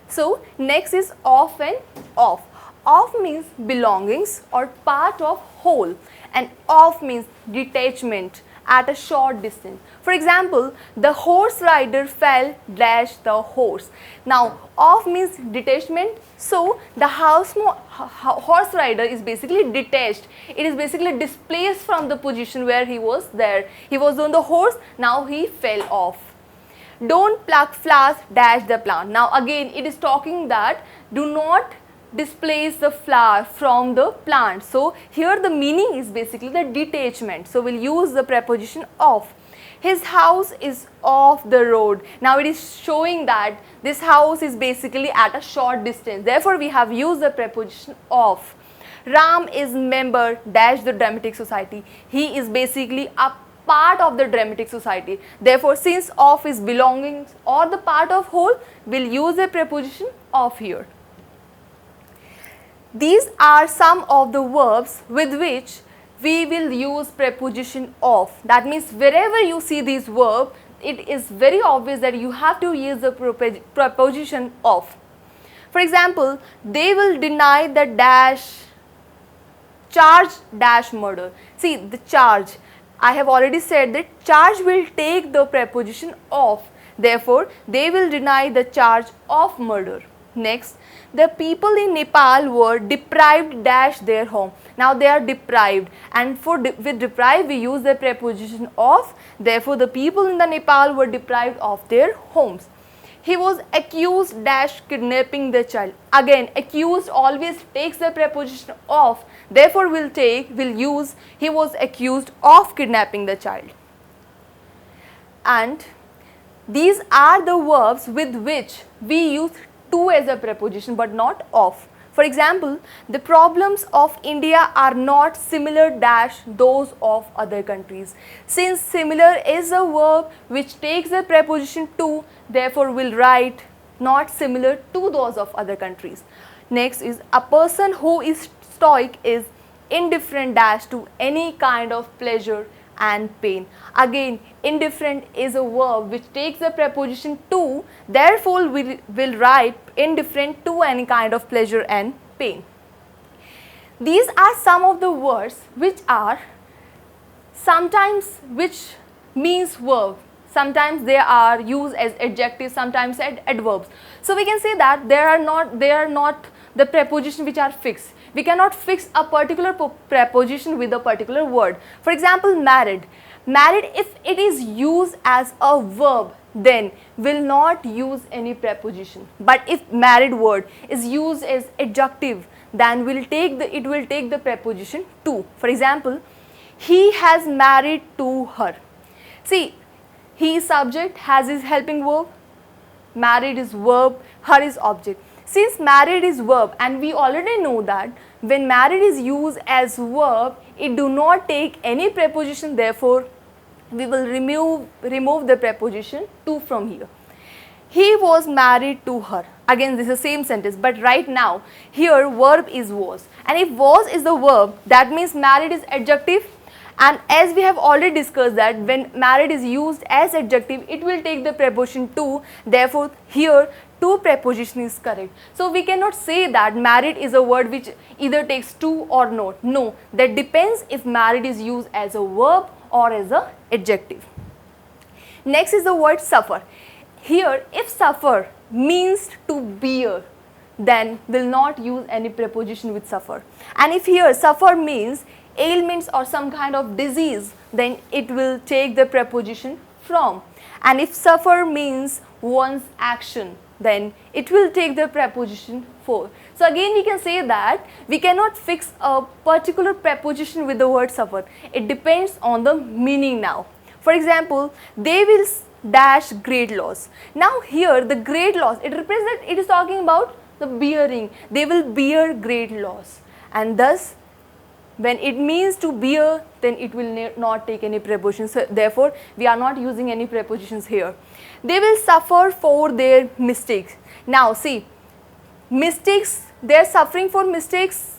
So next is of and of. Of means belongings or part of whole, and of means detachment at a short distance. For example, the horse rider fell dash the horse. Now of means detachment, so the horse rider is basically detached. It is basically displaced from the position where he was there. He was on the horse, now he fell off. Don't pluck flowers dash the plant. Now again it is talking that do not displace the flower from the plant. So here the meaning is basically the detachment. So we'll use the preposition of. His house is off the road. Now it is showing that this house is basically at a short distance. Therefore we have used the preposition of. Ram is member dash the dramatic society. He is basically a part of the dramatic society. Therefore since of is belongings or the part of whole, we'll use the preposition of here. These are some of the verbs with which we will use preposition of. That means wherever you see this verb, it is very obvious that you have to use the preposition of. For example, they will deny the dash charge dash murder. See the charge, I have already said that charge will take the preposition of. Therefore, they will deny the charge of murder. Next, the people in Nepal were deprived dash their home. Now they are deprived, and with deprived we use the preposition of. Therefore the people in the Nepal were deprived of their homes. He was accused dash kidnapping the child. Again accused always takes the preposition of. Therefore we'll use he was accused of kidnapping the child. And these are the verbs with which we use to as a preposition but not of. For example, the problems of India are not similar dash those of other countries. Since similar is a verb which takes the preposition to, therefore we'll write not similar to those of other countries. Next is a person who is stoic is indifferent dash to any kind of pleasure and pain. Again indifferent is a verb which takes the preposition to, therefore we will write indifferent to any kind of pleasure and pain. These are some of the words which are sometimes which means verb, sometimes they are used as adjectives, sometimes as adverbs. So we can say that they are not the preposition which are fixed. We cannot fix a particular preposition with a particular word. For example, married. Married, if it is used as a verb, then will not use any preposition. But if married word is used as adjective, then it will take the preposition to. For example, he has married to her. See, he is subject, has is helping verb, married is verb, her is object. Since married is verb, and we already know that when married is used as verb, it do not take any preposition, therefore we will remove the preposition to from here. He was married to her. Again this is the same sentence, but right now here verb is was, and if was is the verb, that means married is adjective, and as we have already discussed that when married is used as adjective, it will take the preposition to, therefore here to preposition is correct. So we cannot say that married is a word which either takes to or not. No, that depends if married is used as a verb or as a adjective. Next is the word suffer. Here if suffer means to bear, then will not use any preposition with suffer. And if here suffer means ailments or some kind of disease, then it will take the preposition from. And if suffer means one's action, then it will take the preposition for. So again we can say that we cannot fix a particular preposition with the word suffer. It depends on the meaning now. For example, they will dash great loss. Now here the great loss, it is talking about the bearing. They will bear great loss, and thus when it means to bear, then it will not take any prepositions. So therefore we are not using any prepositions here. They will suffer for their mistakes. Now see, mistakes, they are suffering for mistakes